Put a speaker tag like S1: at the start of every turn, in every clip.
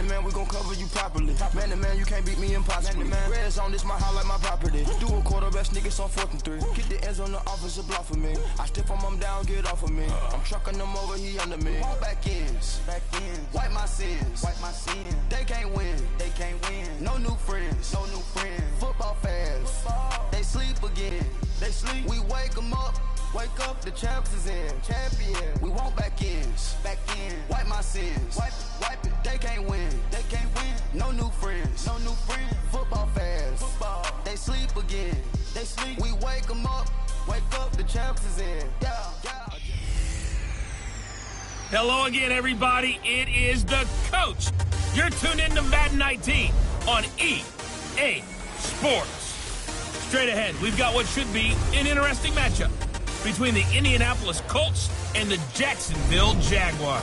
S1: man, we gon' cover you properly. Man to man, you can't beat me impossibly. Red zone, this my house like my property. Do a quarter best niggas on 4th and 3. Get the ends on the offensive block for me. I stiff him down, get off of me. I'm trucking them over, he under me. Back ends, wipe my sins, They can't win, No new friends, Football fans, they sleep again. We wake them up. Wake up, the champs is in. Champion. We want back ends. Wipe my sins. Wipe it. They can't win. No new friends. Football fans. They sleep again. We wake them up. Wake up, the champs is in. Yeah.
S2: Hello again, everybody. It is the coach. You're tuned in to Madden 19 on EA Sports. Straight ahead, we've got what should be an interesting matchup between the Indianapolis Colts and the Jacksonville Jaguars.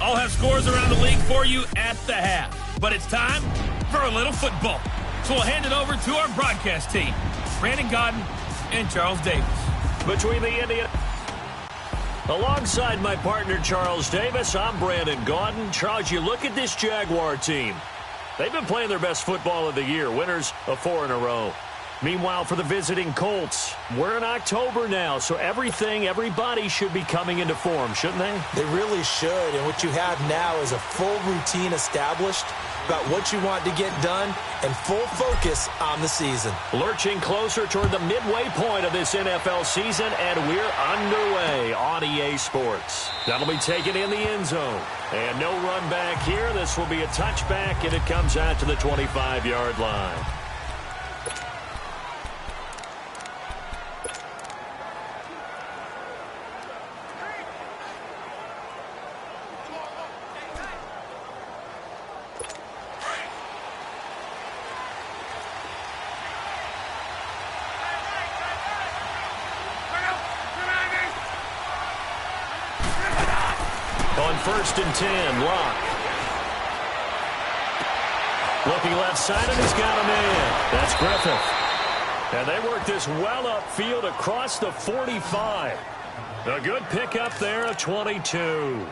S2: I'll have scores around the league for you at the half, but it's time for a little football. So we'll hand it over to our broadcast team, Brandon Godden and Charles Davis.
S3: Between the Alongside my partner, Charles Davis, I'm Brandon Godden. Charles, you look at this Jaguar team. They've been playing their best football of the year, winners of 4 in a row. Meanwhile, for the visiting Colts, we're in October now, so everybody should be coming into form, shouldn't they?
S4: They really should, and what you have now is a full routine established about what you want to get done and full focus on the season.
S3: Lurching closer toward the midway point of this NFL season, and we're underway on EA Sports. That'll be taken in the end zone. And no run back here. This will be a touchback, and it comes out to the 25-yard line. On 1st and 10, Locke. Looking left side, and he's got a man. That's Griffith. And they work this well upfield across the 45. A good pickup there, a 22.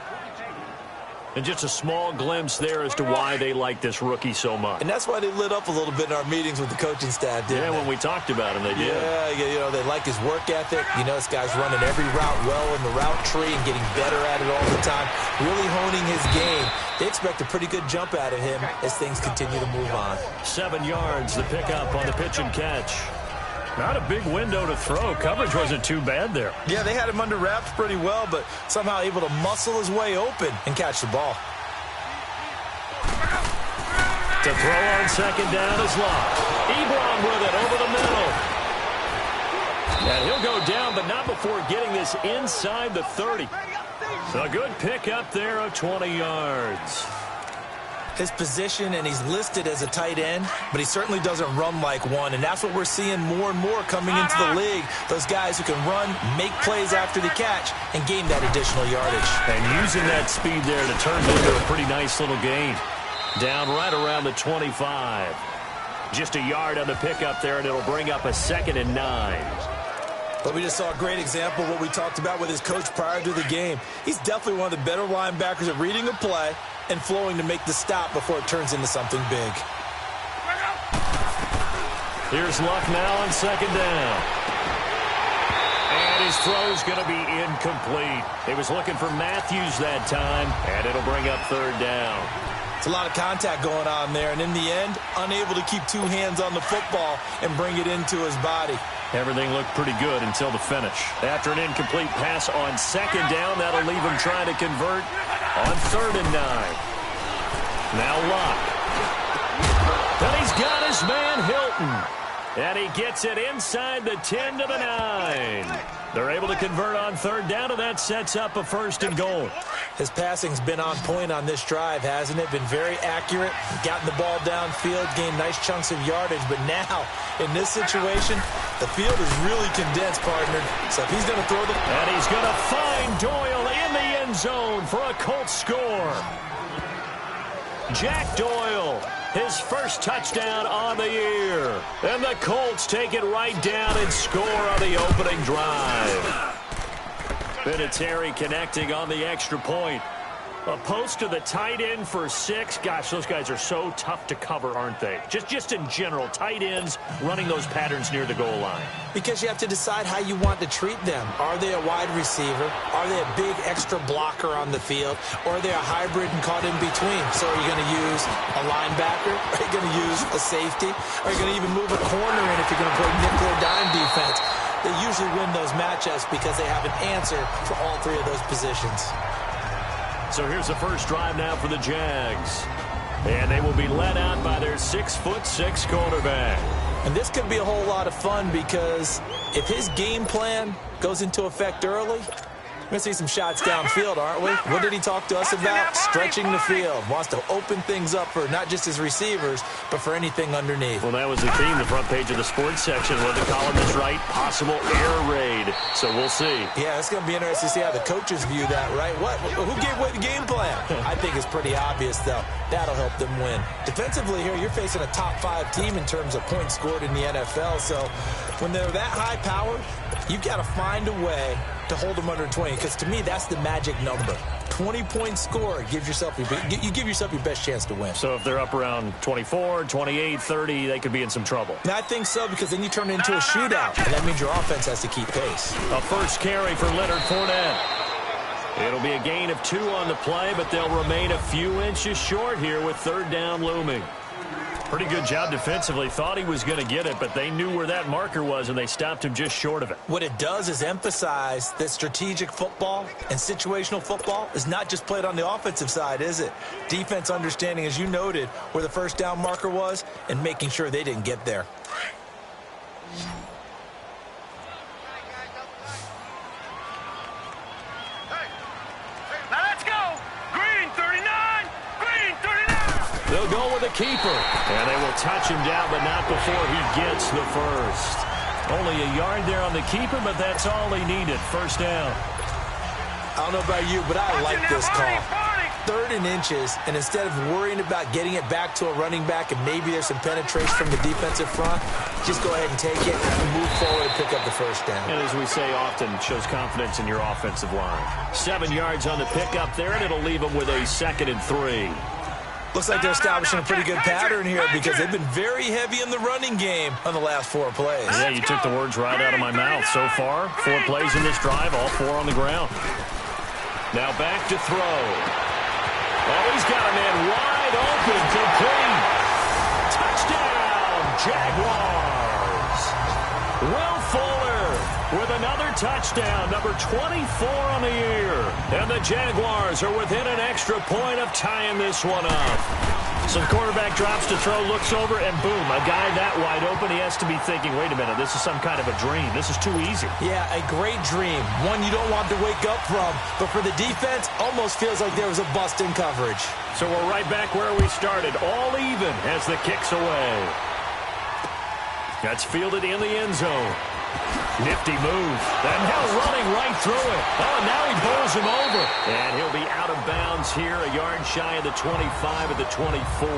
S3: And just a small glimpse there as to why they like this rookie so much.
S4: And that's why they lit up a little bit in our meetings with the coaching staff, didn't they?
S3: When we talked about him, they did.
S4: Yeah, they like his work ethic. This guy's running every route well in the route tree and getting better at it all the time, really honing his game. They expect a pretty good jump out of him as things continue to move on.
S3: 7 yards, the pickup on the pitch and catch. Not a big window to throw. Coverage wasn't too bad there.
S4: Yeah, they had him under wraps pretty well, but somehow able to muscle his way open and catch the ball.
S3: To throw on 2nd down is Locke. Ebron with it over the middle. And he'll go down, but not before getting this inside the 30. So a good pickup there of 20 yards.
S4: His position, and he's listed as a tight end, but he certainly doesn't run like one, and that's what we're seeing more and more coming into the league. Those guys who can run, make plays after the catch, and gain that additional yardage.
S3: And using that speed there to turn it into a pretty nice little gain. Down right around the 25. Just a yard on the pickup there, and it'll bring up a 2nd and 9.
S4: But we just saw a great example of what we talked about with his coach prior to the game. He's definitely one of the better linebackers at reading a play and flowing to make the stop before it turns into something big.
S3: Here's Luck now on 2nd down. And his throw's going to be incomplete. He was looking for Matthews that time, and it'll bring up 3rd down.
S4: It's a lot of contact going on there, and in the end, unable to keep 2 hands on the football and bring it into his body.
S3: Everything looked pretty good until the finish. After an incomplete pass on 2nd down, that'll leave him trying to convert on 3rd and 9. Now Locke. And he's got his man Hilton. And he gets it inside the 10 to the 9. They're able to convert on 3rd down, and that sets up a 1st and goal.
S4: His passing's been on point on this drive, hasn't it? Been very accurate, gotten the ball downfield, gained nice chunks of yardage. But now, in this situation, the field is really condensed, partner. So if he's going to throw the...
S3: And he's going to find Doyle in the end zone for a Colts score. Jack Doyle, his first touchdown on the year. And the Colts take it right down and score on the opening drive. Vinatieri connecting on the extra point. A post to the tight end for 6. Gosh, those guys are so tough to cover, aren't they? Just in general, tight ends running those patterns near the goal line. Because you have to decide how you want to treat them. Are they a wide receiver? Are they a big extra blocker on the field? Or are they a hybrid and caught in between? So are you going to use a linebacker? Are you going to use a safety? Are you going to even move a corner in if you're going to play nickel or dime defense? They usually win those matchups because they have an answer for all 3 of those positions. So here's the first drive now for the Jags. And they will be led out by their 6'6" quarterback. And this could be a whole lot of fun because if his game plan goes into effect early, we're going to see some shots downfield, aren't we? What did he talk to us about? Stretching the field. Wants to open things up for not just his receivers, but for anything underneath. Well, that was the theme, the front page of the sports section. What the columnist write? Possible air raid. So we'll see. Yeah, it's going to be interesting to see how the coaches view that, right? Who gave away the game plan? I think it's pretty obvious, though. That'll help them win. Defensively here, you're facing a top 5 team in terms of points scored in the NFL. So when they're that high powered, you've got to find a way to hold them under 20, because to me, that's the magic number. 20-point score gives yourself you give yourself your best chance to win. So if they're up around 24, 28, 30, they could be in some trouble. I think so, because then you turn it into a shootout, and that means your offense has to keep pace. A first carry for Leonard Fournette. It'll be a gain of 2 on the play, but they'll remain a few inches short here with 3rd down looming. Pretty good job defensively. Thought he was going to get it, but they knew where that marker was, and they stopped him just short of it. What it does is emphasize that strategic football and situational football is not just played on the offensive side, is it? Defense understanding, as you noted, where the first down marker was and making sure they didn't get there. They'll go with a keeper. And they will touch him down, but not before he gets the first. Only a yard there on the keeper, but that's all he needed. First down. I don't know about you, but I like this call. 3rd and inches, and instead of worrying about getting it back to a running back and maybe there's some penetration from the defensive front, just go ahead and take it and move forward and pick up the first down. And as we say often, shows confidence in your offensive line. 7 yards on the pickup there, and it'll leave them with a 2nd and 3. Looks like they're establishing a pretty good pattern here because they've been very heavy in the running game on the last 4 plays. Yeah, you took the words right out of my mouth. So far, 4 plays in this drive, all 4 on the ground. Now back to throw. Oh, he's got a man wide open, complete. Touchdown, Jaguars. Will Fuller with another touchdown, number 24 on the year. And the Jaguars are within an extra point of tying this one up. So the quarterback drops to throw, looks over, and boom, a guy that wide open, he has to be thinking, wait a minute, this is some kind of a dream. This is too easy. Yeah, a great dream. One you don't want to wake up from. But for the defense, almost feels like there was a bust in coverage. So we're right back where we started, all even as the kick's away. That's fielded in the end zone. Nifty move. And now running right through it. Oh, now he bowls him over. And he'll be out of bounds here, a yard shy of the 25 at the 24.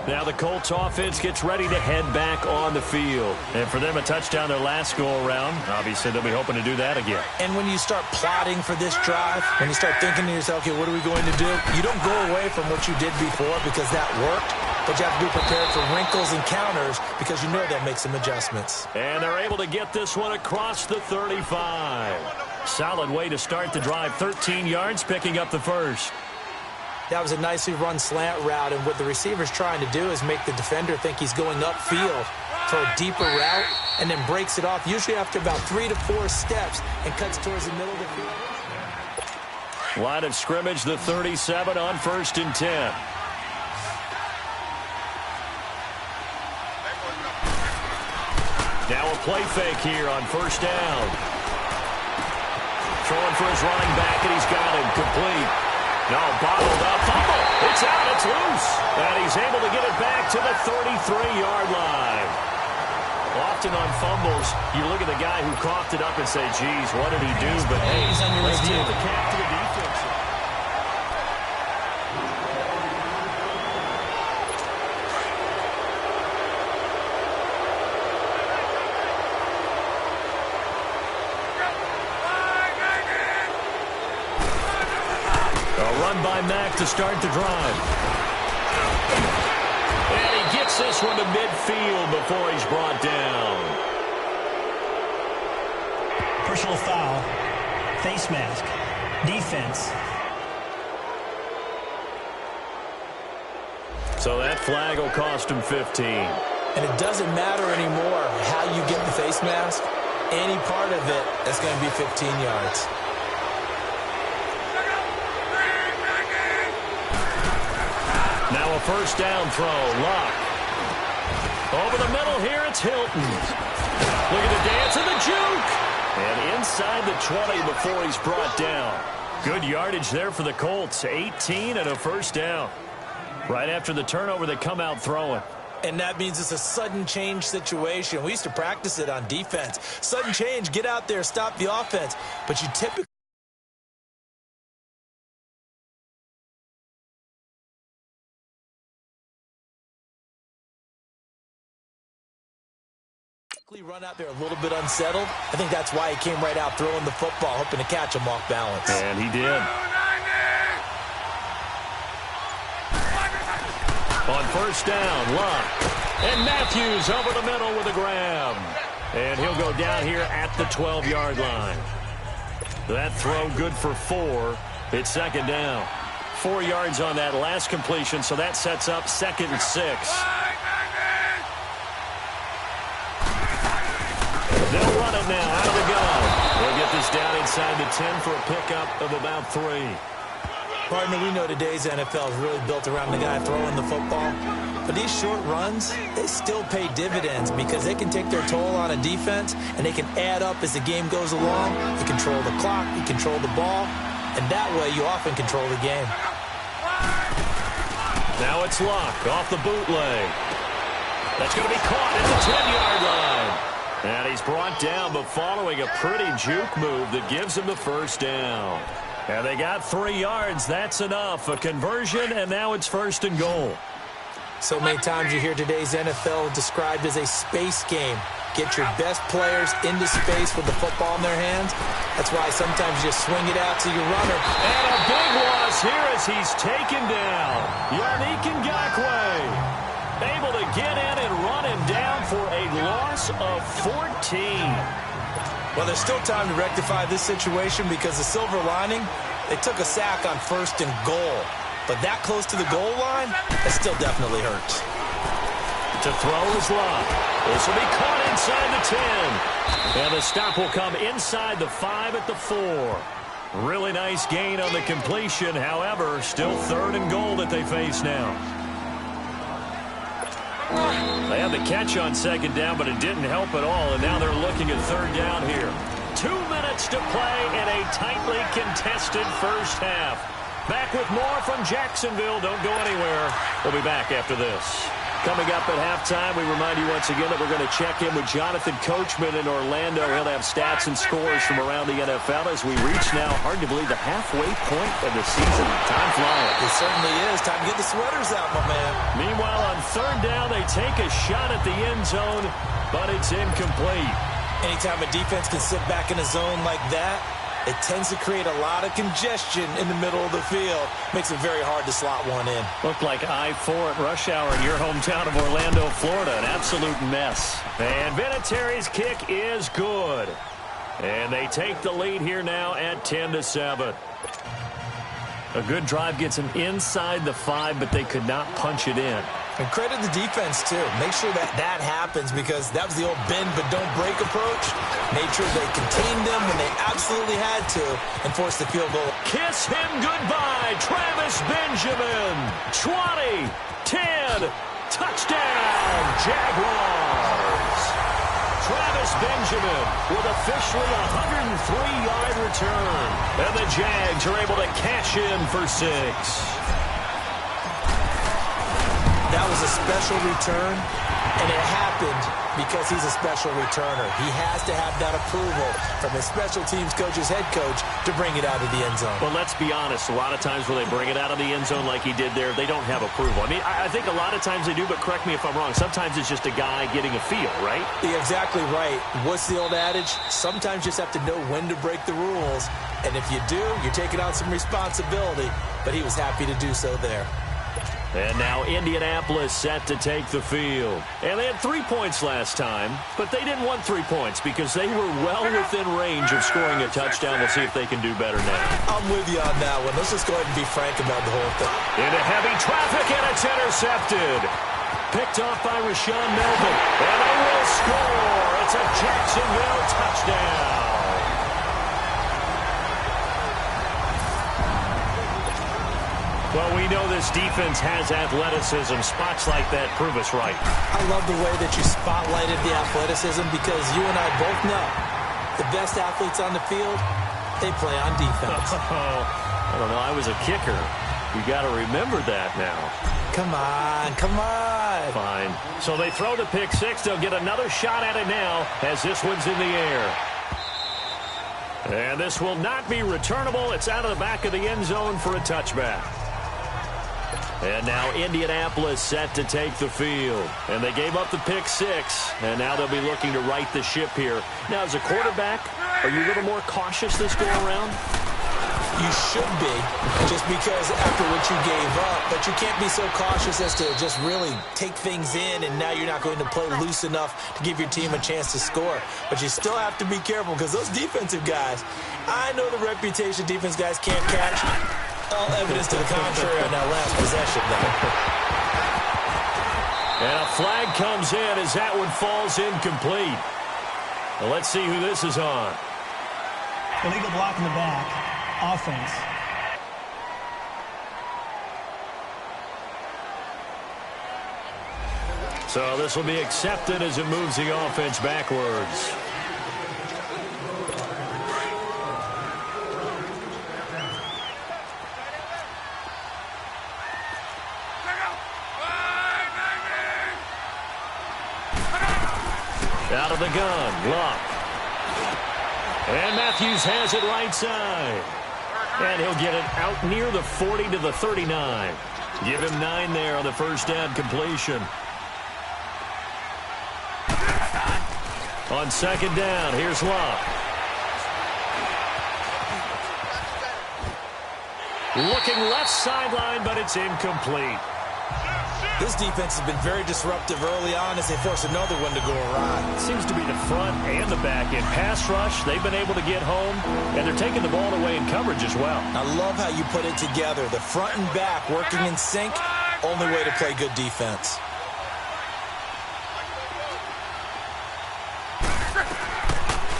S3: Now the Colts offense gets ready to head back on the field. And for them, a touchdown their last go-around. Obviously, they'll be hoping to do that again. And when you start plotting for this drive, when you start thinking to yourself, okay, what are we going to do? You don't go away from what you did before because that worked. But you have to be prepared for wrinkles and counters because you know they'll make some adjustments. And they're able to get this one across the 35. Solid way to start the drive. 13 yards, picking up the first. That was a nicely run slant route, and what the receiver's trying to do is make the defender think he's going upfield for a deeper route, and then breaks it off, usually after about 3 to 4 steps, and cuts towards the middle of the field. Line of scrimmage, the 37 on 1st and 10. Now a play fake here on 1st down. Throwing for his running back, and he's got him complete. No, bottled up. Fumble. It's out. It's loose. And he's able to get it back to the 33-yard line. Often on fumbles, you look at the guy who coughed it up and say, geez, what did he do? But hey, let's tip the cap to the defense. run by Mack to start the drive. And he gets this one to midfield before he's brought down.
S5: Personal foul, face mask, defense.
S3: So that flag will cost him 15.
S4: And it doesn't matter anymore how you get the face mask. Any part of it, that's going to be 15 yards.
S3: Now a first down throw. Locke. Over the middle here, it's Hilton. Look at the dance and the juke. And inside the 20 before he's brought down. Good yardage there for the Colts. 18 and a first down. Right after the turnover, they come out throwing.
S4: And that means it's a sudden change situation. We used to practice it on defense. Sudden change, get out there, stop the offense. But you typically run out there a little bit unsettled. I think that's why he came right out throwing the football, hoping to catch him off balance.
S3: And he did. On first down, Locke. And Matthews over the middle with a grab. And he'll go down here at the 12-yard line. That throw good for 4. It's second down. 4 yards on that last completion, so that sets up 2nd and 6. They'll run it now out of the gun. They'll get this down inside the 10 for a pickup of about 3.
S4: Partner, we know today's NFL is really built around the guy throwing the football. But these short runs, they still pay dividends because they can take their toll on a defense and they can add up as the game goes along. You control the clock, you control the ball, and that way you often control the game.
S3: Now it's Locke off the bootleg. That's going to be caught at the 10-yard line. And he's brought down, but following a pretty juke move that gives him the first down. And they got 3 yards. That's enough. A conversion, and now it's 1st and goal.
S4: So many times you hear today's NFL described as a space game. Get your best players into space with the football in their hands. That's why sometimes you just swing it out to your runner.
S3: And a big loss here as he's taken down. Yannick Ngakoue able to get in and run him down for a loss of 14.
S4: Well, there's still time to rectify this situation because the silver lining, they took a sack on 1st and goal. But that close to the goal line, that still definitely hurts.
S3: To throw is Locke. This will be caught inside the 10. And the stop will come inside the 5 at the 4. Really nice gain on the completion. However, still 3rd and goal that they face now. They had the catch on 2nd down, but it didn't help at all, and now they're looking at 3rd down here. 2 minutes to play in a tightly contested first half. Back with more from Jacksonville. Don't go anywhere. We'll be back after this. Coming up at halftime, we remind you once again that we're going to check in with Jonathan Coachman in Orlando. He'll have stats and scores from around the NFL as we reach now, hard to believe, the halfway point of the season. Time flying.
S4: It certainly is. Time to get the sweaters out, my man.
S3: Meanwhile, on 3rd down, they take a shot at the end zone, but it's incomplete.
S4: Anytime a defense can sit back in a zone like that, it tends to create a lot of congestion in the middle of the field. Makes it very hard to slot one in.
S3: Looked like I-4 at rush hour in your hometown of Orlando, Florida. An absolute mess. And Vinatieri's kick is good. And they take the lead here now at 10-7. A good drive gets them inside the 5, but they could not punch it in.
S4: And credit the defense, too. Make sure that that happens because that was the old bend but don't break approach. Made sure they contained them when they absolutely had to and forced the field goal.
S3: Kiss him goodbye, Travis Benjamin. 20, 10, touchdown, Jaguars. Travis Benjamin with officially a 103-yard return. And the Jags are able to cash in for 6.
S4: That was a special return, And it happened because he's a special returner. He has to have that approval from his special teams coach's head coach to bring it out of the end zone.
S3: Well, let's be honest. A lot of times when they bring it out of the end zone like he did there, they don't have approval. I mean, I think a lot of times they do, but correct me if I'm wrong. Sometimes it's just a guy getting a feel, right?
S4: You're exactly right. What's the old adage? Sometimes you just have to know when to break the rules. And if you do, you're taking on some responsibility. But he was happy to do so there.
S3: And now Indianapolis set to take the field. And they had 3 points last time, but they didn't want 3 points because they were well within range of scoring a touchdown. We'll see if they can do better now.
S4: I'm with you on that one. Let's just go ahead and be frank about the whole thing.
S3: Into heavy traffic, and it's intercepted. Picked off by Rashawn Melvin. And they will score. It's a Jacksonville touchdown. Well, we know this defense has athleticism. Spots like that prove us right.
S4: I love the way that you spotlighted the athleticism because you and I both know the best athletes on the field, they play on defense.
S3: I don't know. I was a kicker. You got to remember that now.
S4: Come on, come on.
S3: Fine. So they throw the pick six. They'll get another shot at it now as this one's in the air. And this will not be returnable. It's out of the back of the end zone for a touchback. And now Indianapolis set to take the field. And they gave up the pick six. And now they'll be looking to right the ship here. Now, as a quarterback, are you a little more cautious this go around?
S4: You should be, just because after what you gave up. But you can't be so cautious as to just really take things in, and now you're not going to play loose enough to give your team a chance to score. But you still have to be careful because those defensive guys, I know the reputation defense guys can't catch. All evidence to the contrary on that last possession, though.
S3: And a flag comes in as that one falls incomplete. Well, let's see who this is on.
S5: Illegal block in the back. Offense.
S3: So this will be accepted as it moves the offense backwards. Out of the gun, Luck. And Matthews has it right side. And he'll get it out near the 40 to the 39. Give him 9 there on the first down completion. On second down, here's Luck. Looking left sideline, but it's incomplete.
S4: This defense has been very disruptive early on as they force another one to go awry.
S3: Seems to be the front and the back end. Pass rush, they've been able to get home, and they're taking the ball away in coverage as well.
S4: I love how you put it together. The front and back working in sync, only way to play good defense.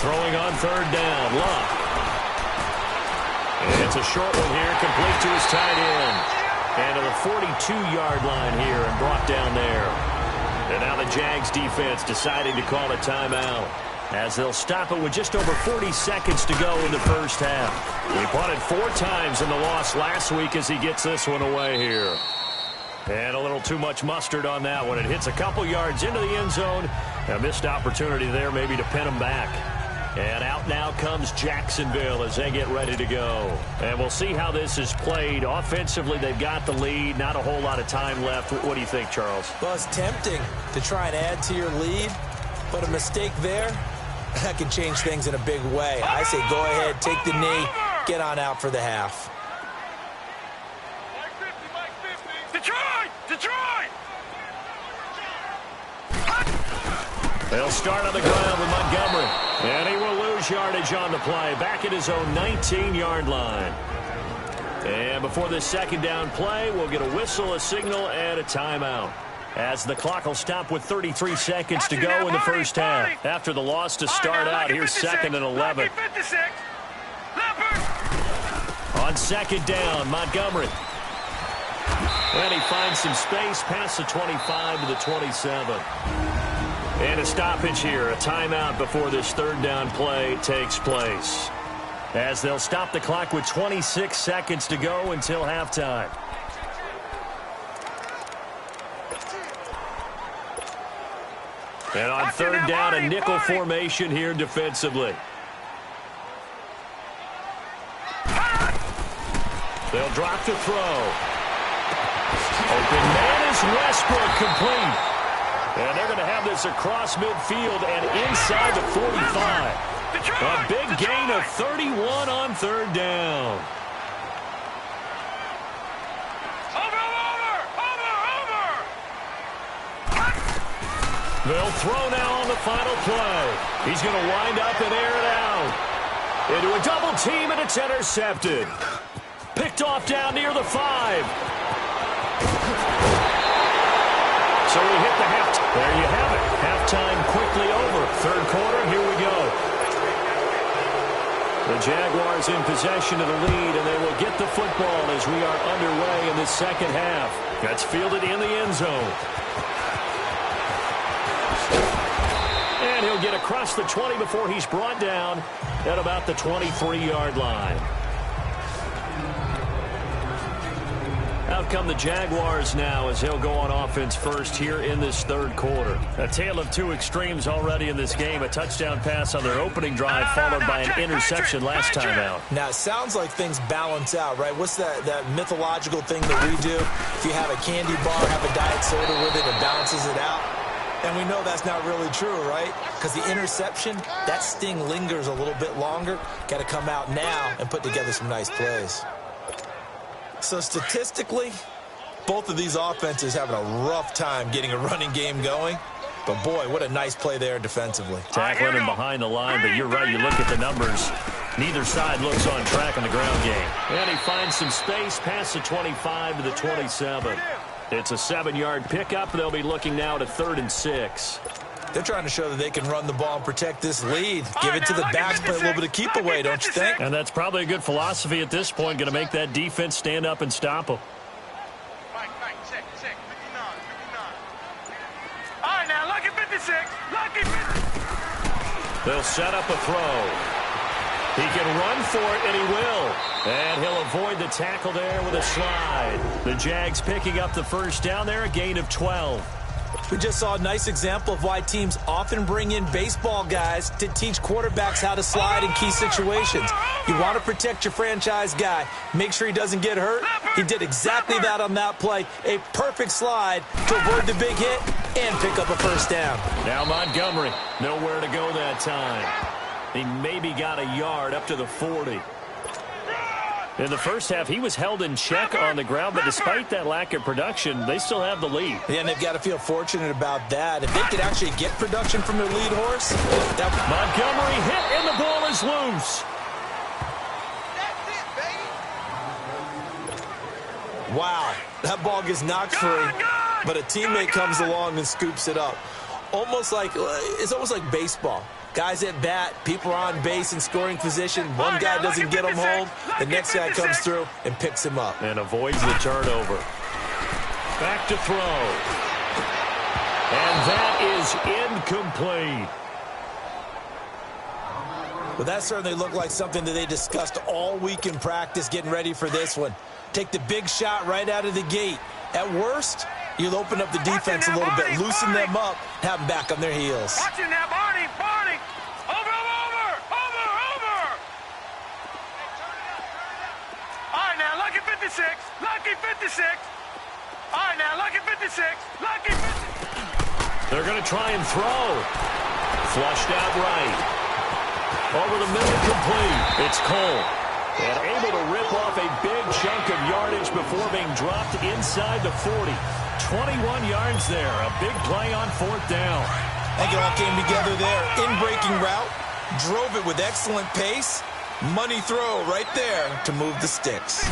S3: Throwing on third down, Luck. And it's a short one here, complete to his tight end. And to the 42-yard line here and brought down there. And now the Jags defense deciding to call a timeout as they'll stop it with just over 40 seconds to go in the first half. He punted 4 times in the loss last week as he gets this one away here. And a little too much mustard on that one. It hits a couple yards into the end zone. A missed opportunity there maybe to pin him back. And out now comes Jacksonville as they get ready to go. And we'll see how this is played. Offensively, they've got the lead. Not a whole lot of time left. What do you think, Charles?
S4: Well, it's tempting to try and add to your lead, but a mistake there, that can change things in a big way. I say go ahead, take the knee, get on out for the half.
S2: Detroit!
S3: They'll start on the ground with Montgomery. And he will lose yardage on the play. Back at his own 19-yard line. And before this second down play, we'll get a whistle, a signal, and a timeout. As the clock will stop with 33 seconds to go in the first half. After the loss to start out, here's 2nd and 11. On second down, Montgomery. And he finds some space past the 25 to the 27. And a stoppage here, a timeout before this third down play takes place. As they'll stop the clock with 26 seconds to go until halftime. And on third down, a nickel formation here defensively. They'll drop to throw. Open man is Westbrook, complete. And they're going to have this across midfield and inside the 45. A big gain of 31 on third down. They'll throw now on the final play. He's going to wind up and air it out. Into a double team, and it's intercepted. Picked off down near the 5. So we hit the halftime. There you have it. Halftime quickly over. Third quarter, here we go. The Jaguars in possession of the lead, and they will get the football as we are underway in the second half. That's fielded in the end zone. And he'll get across the 20 before he's brought down at about the 23-yard line. Out come the Jaguars now as they'll go on offense first here in this third quarter. A tale of two extremes already in this game. A touchdown pass on their opening drive followed by an interception last time out.
S4: Now, it sounds like things balance out, right? What's that mythological thing that we do? If you have a candy bar, have a diet soda with it, it balances it out. And we know that's not really true, right? Because the interception, that sting lingers a little bit longer. Got to come out now and put together some nice plays. So statistically, both of these offenses having a rough time getting a running game going. But, boy, what a nice play there defensively.
S3: Tackling him behind the line, but you're right. You look at the numbers. Neither side looks on track in the ground game. And he finds some space past the 25 to the 27. It's a 7-yard pickup. They'll be looking now to 3rd and 6.
S4: They're trying to show that they can run the ball and protect this lead. Give it to the backs, play a little bit of keep away, don't you think?
S3: And that's probably a good philosophy at this point. Going to make that defense stand up and stop them.
S6: Check, 59. All right, now, lucky 56. Lucky 56.
S3: They'll set up a throw. He can run for it, and he will. And he'll avoid the tackle there with a slide. The Jags picking up the first down there, a gain of 12.
S4: We just saw a nice example of why teams often bring in baseball guys to teach quarterbacks how to slide in key situations. You want to protect your franchise guy. Make sure he doesn't get hurt. He did exactly that on that play. A perfect slide to avoid the big hit and pick up a first down.
S3: Now Montgomery, nowhere to go that time. He maybe got a yard up to the 40. In the first half, he was held in check on the ground, but despite that lack of production, they still have the lead.
S4: Yeah, and they've got to feel fortunate about that. If they could actually get production from their lead horse,
S3: Montgomery hit, and the ball is loose.
S4: Wow, that ball gets knocked free, but a teammate comes along and scoops it up. It's almost like baseball. Guys at bat, people are on base in scoring position. One guy doesn't get him home. The next guy comes through and picks him up.
S3: And avoids the turnover. Back to throw. And that is incomplete.
S4: Well, that certainly looked like something that they discussed all week in practice getting ready for this one. Take the big shot right out of the gate. At worst, you'll open up the defense a little bit, loosen them up, have them back on their heels.
S6: Watching that, Barney. Over. All right, now, lucky 56. Lucky 56. All right, now, lucky 56. Lucky 56.
S3: They're going to try and throw. Flushed out right. Over the middle, complete. It's Cole. And able to rip off a big chunk of yardage before being dropped inside the 40. 21 yards there. A big play on 4th down.
S4: I think it all came together there. In-breaking route. Drove it with excellent pace. Money throw right there to move the sticks.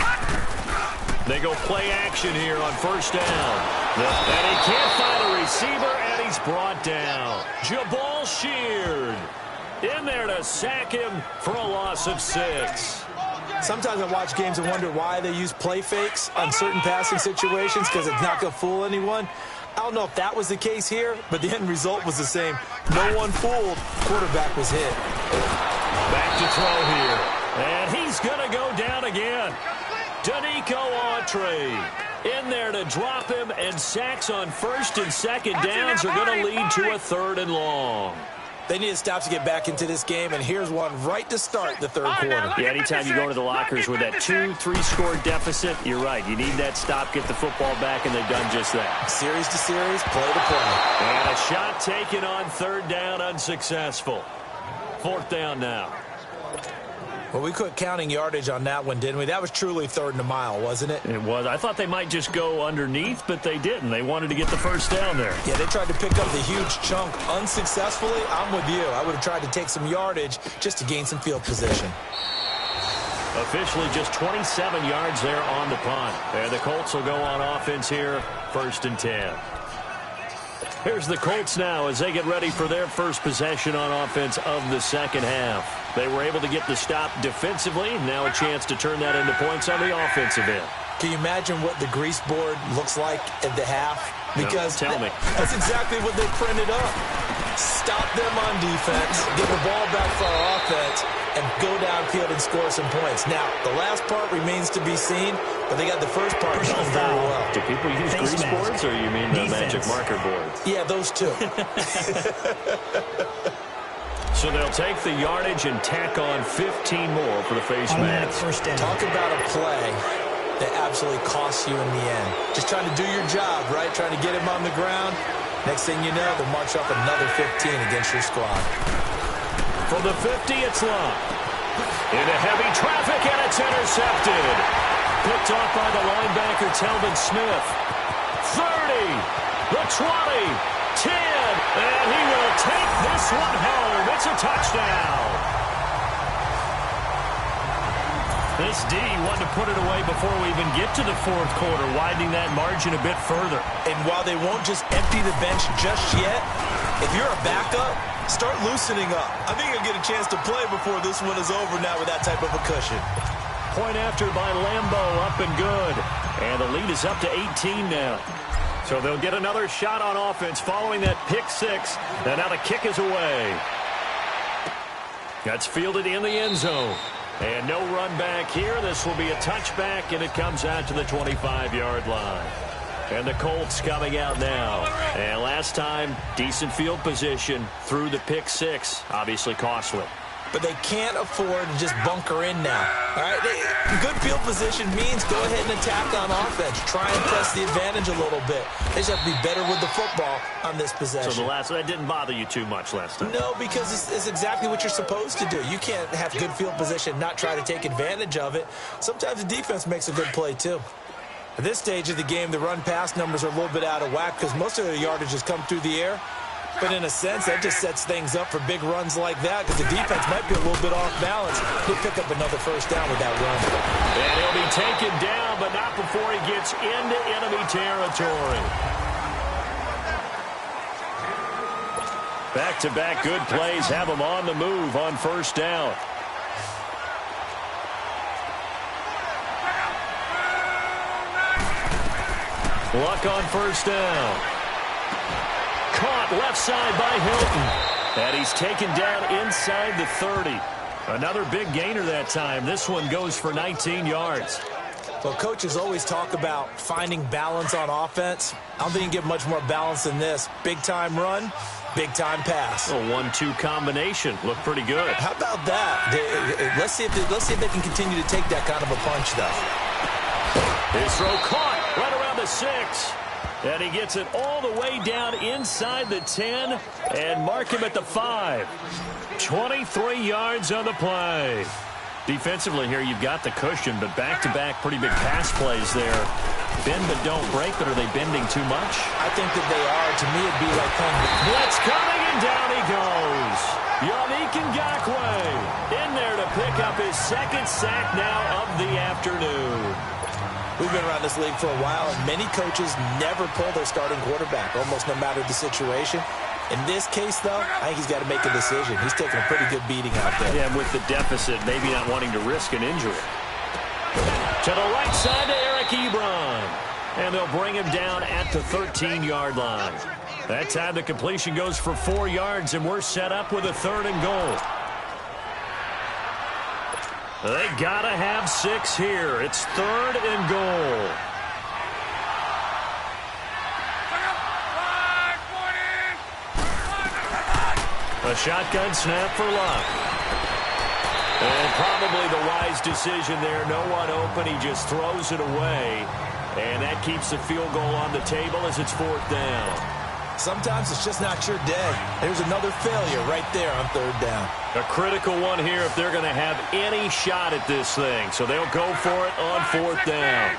S3: They go play action here on 1st down. And he can't find a receiver, and he's brought down. Jabal Sheard in there to sack him for a loss of 6.
S4: Sometimes I watch games and wonder why they use play fakes on certain passing situations because it's not going to fool anyone. I don't know if that was the case here, but the end result was the same. No one fooled. Quarterback was hit.
S3: Back to throw here. And he's going to go down again. Danico Autry in there to drop him, and sacks on first and second downs are going to lead to a 3rd and long.
S4: They need to stop to get back into this game, and here's one right to start the 3rd quarter.
S3: Yeah, anytime you go into the lockers with that 2-3-score deficit, you're right. You need that stop, get the football back, and they've done just that.
S4: Series to series, play to play.
S3: And a shot taken on 3rd down, unsuccessful. 4th down now.
S4: Well, we quit counting yardage on that one, didn't we? That was truly 3rd and a mile, wasn't it?
S3: It was. I thought they might just go underneath, but they didn't. They wanted to get the 1st down there.
S4: Yeah, they tried to pick up the huge chunk unsuccessfully. I'm with you. I would have tried to take some yardage just to gain some field position.
S3: Officially just 27 yards there on the punt. And the Colts will go on offense here, 1st and 10. Here's the Colts now as they get ready for their first possession on offense of the 2nd half. They were able to get the stop defensively. Now a chance to turn that into points on the offensive end.
S4: Can you imagine what the grease board looks like at the half? Because
S3: no, tell me.
S4: That's exactly what they printed up. Stop them on defense, get the ball back for our offense, and go downfield and score some points. Now, the last part remains to be seen, but they got the first part done very well.
S3: Do people use grease boards, or you mean the magic marker boards?
S4: Yeah, those two.
S3: So they'll take the yardage and tack on 15 more for the face mask.
S4: Talk about a play that absolutely costs you in the end. Just trying to do your job, right? Trying to get him on the ground. Next thing you know, they'll march up another 15 against your squad.
S3: For the 50, it's Love. Into heavy traffic, and it's intercepted. Picked off by the linebacker, Telvin Smith. 30, the 20, 10, and he will take this one home. It's a touchdown. This D wanted to put it away before we even get to the 4th quarter, widening that margin a bit further.
S4: And while they won't just empty the bench just yet, if you're a backup, start loosening up. I think you'll get a chance to play before this one is over now with that type of a cushion.
S3: Point after by Lambo, up and good. And the lead is up to 18 now. So they'll get another shot on offense following that pick 6. And now the kick is away. That's fielded in the end zone. And no run back here. This will be a touchback, and it comes out to the 25-yard line. And the Colts coming out now. And last time, decent field position through the pick 6. Obviously costly.
S4: But they can't afford to just bunker in now. All right, good field position means go ahead and attack on offense. Try and press the advantage a little bit. They just have to be better with the football on this possession.
S3: So that didn't bother you too much last time?
S4: No, because it's exactly what you're supposed to do. You can't have good field position, not try to take advantage of it. Sometimes the defense makes a good play too. At this stage of the game, the run-pass numbers are a little bit out of whack because most of their yardage has come through the air. But in a sense, that just sets things up for big runs like that because the defense might be a little bit off balance. He'll pick up another 1st down with that run.
S3: And he'll be taken down, but not before he gets into enemy territory. Back-to-back good plays have him on the move on 1st down. Luck on 1st down. Caught left side by Hilton. And he's taken down inside the 30. Another big gainer that time. This one goes for 19 yards.
S4: Well, coaches always talk about finding balance on offense. I don't think you can get much more balance than this. Big-time run, big-time pass.
S3: A 1-2 combination. Looked pretty good.
S4: How about that? Let's see if they can continue to take that kind of a punch, though.
S3: His throw caught right around the 6. And he gets it all the way down inside the 10 and mark him at the 5. 23 yards on the play. Defensively here, you've got the cushion, but back-to-back pretty big pass plays there. Bend but don't break, but are they bending too much?
S4: I think that they are. To me, it'd be like playing the
S3: blitz coming, and down he goes. Yannick Ngakoue in there to pick up his 2nd sack now of the afternoon.
S4: We've been around this league for a while, and many coaches never pull their starting quarterback, almost no matter the situation. In this case, though, I think he's got to make a decision. He's taking a pretty good beating out there.
S3: Yeah, with the deficit, maybe not wanting to risk an injury. To the right side to Eric Ebron. And they'll bring him down at the 13-yard line. That time the completion goes for 4 yards, and we're set up with a 3rd and goal. They gotta have 6 here. It's 3rd and goal. shotgun snap for Luck. And probably the wise decision there. No one open. He just throws it away. And that keeps the field goal on the table as it's 4th down.
S4: Sometimes it's just not your day. There's another failure right there on 3rd down.
S3: A critical one here if they're going to have any shot at this thing. So they'll go for it on 4th down.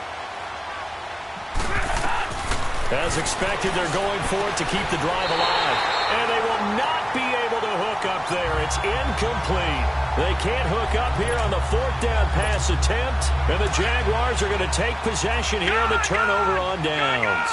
S3: As expected, they're going for it to keep the drive alive. And they will not be able to hook up there. It's incomplete. They can't hook up here on the 4th down pass attempt. And the Jaguars are going to take possession here on the turnover on downs.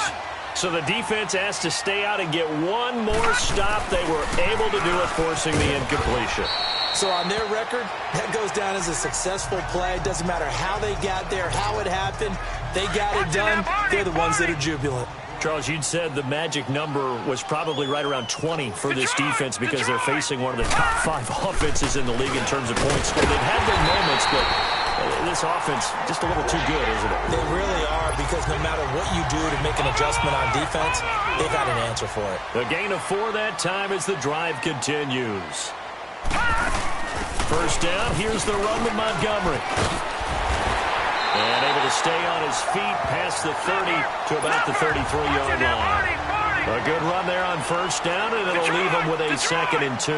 S3: So the defense has to stay out and get one more stop. They were able to do it, forcing the incompletion.
S4: So on their record, that goes down as a successful play. Doesn't matter how they got there, how it happened. They got it done. They're the ones that are jubilant.
S3: Charles, you'd said the magic number was probably right around 20 for this defense because they're facing one of the top 5 offenses in the league in terms of points scored. They've had their moments, but this offense just a little too good, isn't it?
S4: They really are, because no matter what you do to make an adjustment on defense, they've got an answer for it.
S3: The gain of 4 that time as the drive continues. 1st down, here's the run with Montgomery. And able to stay on his feet past the 30 to about the 33-yard line. A good run there on 1st down, and it'll leave him with a 2nd and 2.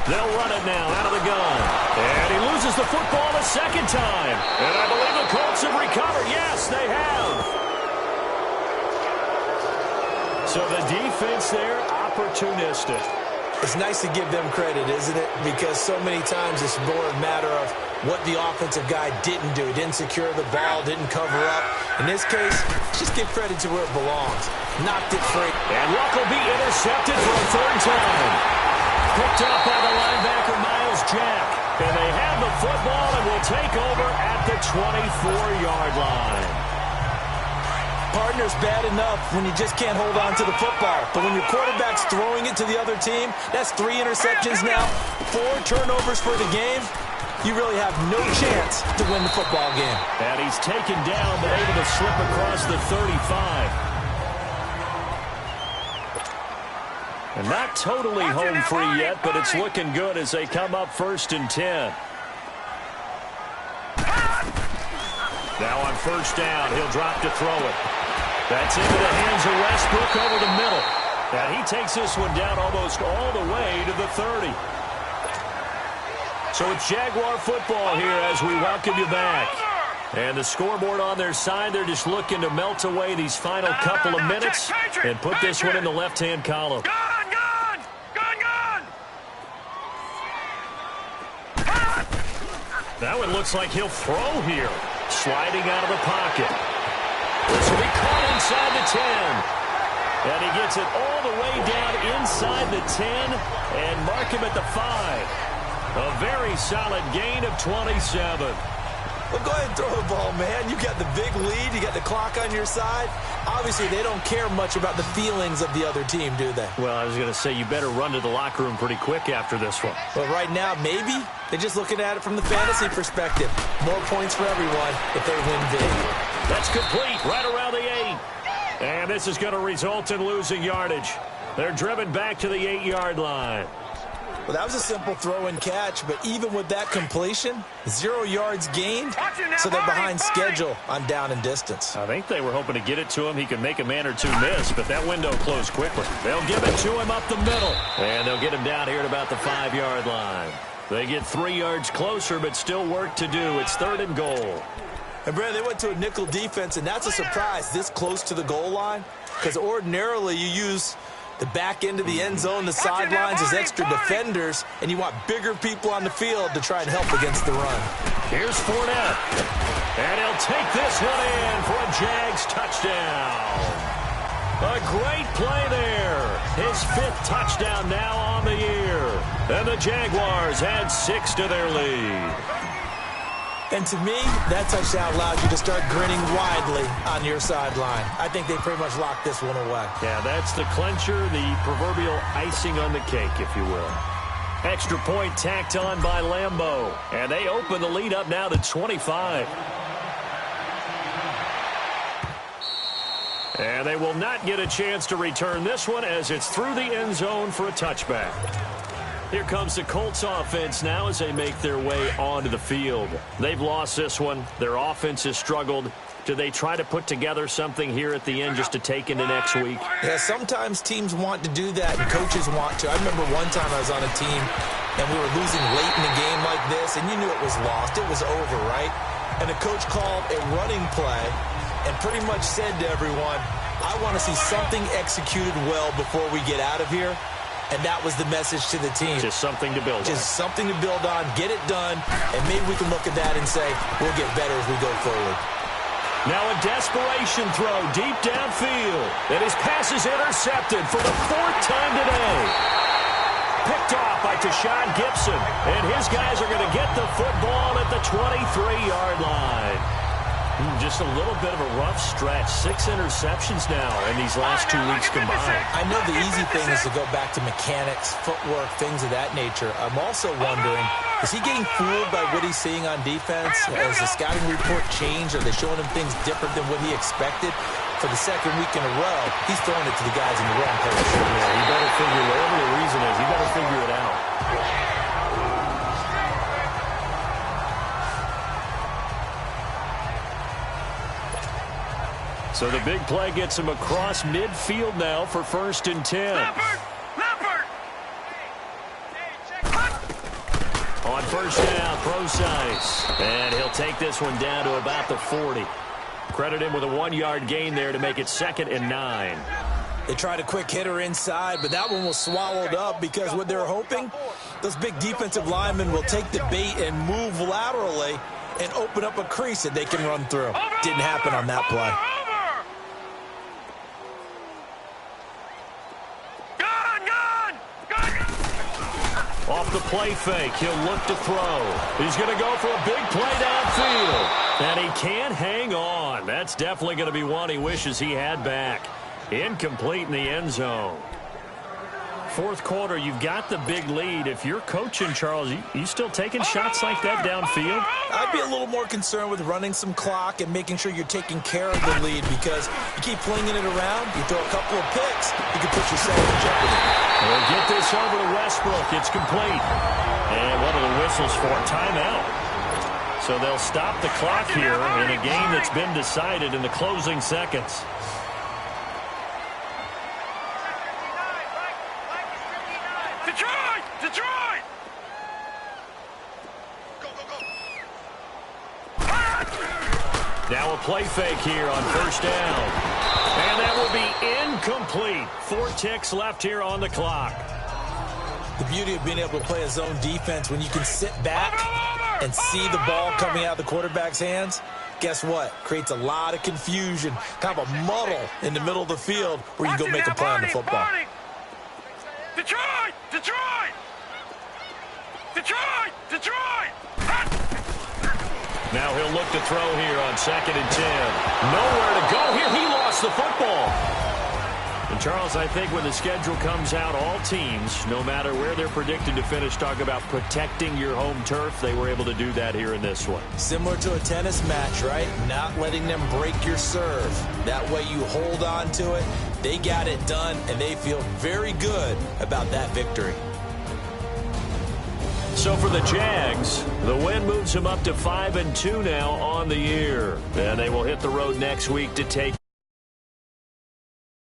S3: They'll run it now out of the gun. And he loses the football a 2nd time. And I believe the Colts have recovered. Yes, they have. So the defense there, opportunistic.
S4: It's nice to give them credit, isn't it? Because so many times it's more a matter of what the offensive guy didn't do. Didn't secure the ball, didn't cover up. In this case, just give credit to where it belongs. Knocked it free.
S3: And Luck will be intercepted for a 3rd time. Picked up by the linebacker, Miles Jack. And they have the football and will take over at the 24-yard line.
S4: Partner's bad enough when you just can't hold on to the football. But when your quarterback's throwing it to the other team, that's 3 interceptions now, 4 turnovers for the game. You really have no chance to win the football game.
S3: And he's taken down, but able to slip across the 35. And not totally home free yet, but it's looking good as they come up 1st and 10. Now on 1st down, he'll drop to throw it. That's into the hands of Westbrook over the middle. And he takes this one down almost all the way to the 30. So it's Jaguar football here as we welcome you back. And the scoreboard on their side, they're just looking to melt away these final couple of minutes and put this one in the left-hand column. Now it looks like he'll throw here. Sliding out of the pocket. This will be caught inside the 10. And he gets it all the way down inside the 10 and mark him at the 5. A very solid gain of 27.
S4: Well, go ahead and throw the ball, man. You got the big lead. You got the clock on your side. Obviously, they don't care much about the feelings of the other team, do they?
S3: Well, I was going to say, you better run to the locker room pretty quick after this one.
S4: But right now, maybe they're just looking at it from the fantasy perspective. More points for everyone if they win big.
S3: That's complete right around the 8. And this is going to result in losing yardage. They're driven back to the 8-yard line.
S4: Well, that was a simple throw and catch, but even with that completion, 0 yards gained, so they're behind schedule on down and distance.
S3: I think they were hoping to get it to him. He could make a man or two miss, but that window closed quickly. They'll give it to him up the middle, and they'll get him down here at about the 5-yard line. They get 3 yards closer, but still work to do. It's 3rd and goal.
S4: And, Brad, they went to a nickel defense, and that's a surprise this close to the goal line, because ordinarily you use the back end of the end zone, the sidelines as extra defenders, and you want bigger people on the field to try and help against the run.
S3: Here's Fournette. And he'll take this one in for a Jags touchdown. A great play there. His 5th touchdown now on the year. And the Jaguars add 6 to their lead.
S4: And to me, that touchdown allowed you to start grinning widely on your sideline. I think they pretty much locked this one away.
S3: Yeah, that's the clincher, the proverbial icing on the cake, if you will. Extra point tacked on by Lambeau. And they open the lead up now to 25. And they will not get a chance to return this one as it's through the end zone for a touchback. Here comes the Colts offense now as they make their way onto the field. They've lost this one. Their offense has struggled. Do they try to put together something here at the end just to take into next week?
S4: Yeah, sometimes teams want to do that and coaches want to. I remember one time I was on a team and we were losing late in a game like this, and you knew it was lost. It was over, right? And the coach called a running play and pretty much said to everyone, I want to see something executed well before we get out of here. And that was the message to the team.
S3: Just something to build on.
S4: Just something to build on, get it done, and maybe we can look at that and say, we'll get better as we go forward.
S3: Now a desperation throw deep downfield. And his pass is intercepted for the 4th time today. Picked off by Tashawn Gibson. And his guys are going to get the football at the 23-yard line. Just a little bit of a rough stretch. 6 interceptions now in these last 2 weeks combined.
S4: I know the easy thing is to go back to mechanics, footwork, things of that nature. I'm also wondering, is he getting fooled by what he's seeing on defense? Has the scouting report changed? Are they showing him things different than what he expected? For the 2nd week in a row, he's throwing it to the guys in the wrong place.
S3: Yeah, he better figure, whatever the reason is, he better figure it out. So the big play gets him across midfield now for 1st and 10.
S6: Leopard!
S3: On 1st down, Procise. And he'll take this one down to about the 40. Credit him with a 1-yard gain there to make it 2nd and 9.
S4: They tried a quick hitter inside, but that one was swallowed up because what they're hoping, those big defensive linemen will take the bait and move laterally and open up a crease that they can run through. Didn't happen on that play.
S3: Off the play fake, he'll look to throw. He's going to go for a big play downfield. And he can't hang on. That's definitely going to be one he wishes he had back. Incomplete in the end zone. 4th quarter, you've got the big lead. If you're coaching, Charles, you still taking shots like that downfield?
S4: I'd be a little more concerned with running some clock and making sure you're taking care of the lead, because you keep flinging it around, you throw a couple of picks, you can put yourself in jeopardy.
S3: We'll get this over to Westbrook. It's complete. And what are the whistles for? Timeout. So they'll stop the clock here in a game that's been decided in the closing seconds.
S6: Detroit!
S3: Now a play fake here on 1st down. And that will be incomplete. 4 ticks left here on the clock.
S4: The beauty of being able to play a zone defense, when you can sit back and see the ball coming out of the quarterback's hands, guess what? Creates a lot of confusion, kind of a muddle in the middle of the field where you go make a play on the football.
S6: Detroit!
S3: Now he'll look to throw here on 2nd and 10. Nowhere to go here. He lost the football. And, Charles, I think when the schedule comes out, all teams, no matter where they're predicted to finish, talk about protecting your home turf. They were able to do that here in this one.
S4: Similar to a tennis match, right? Not letting them break your serve. That way you hold on to it. They got it done, and they feel very good about that victory.
S3: So for the Jags, the win moves them up to 5-2 now on the year. And they will hit the road next week to take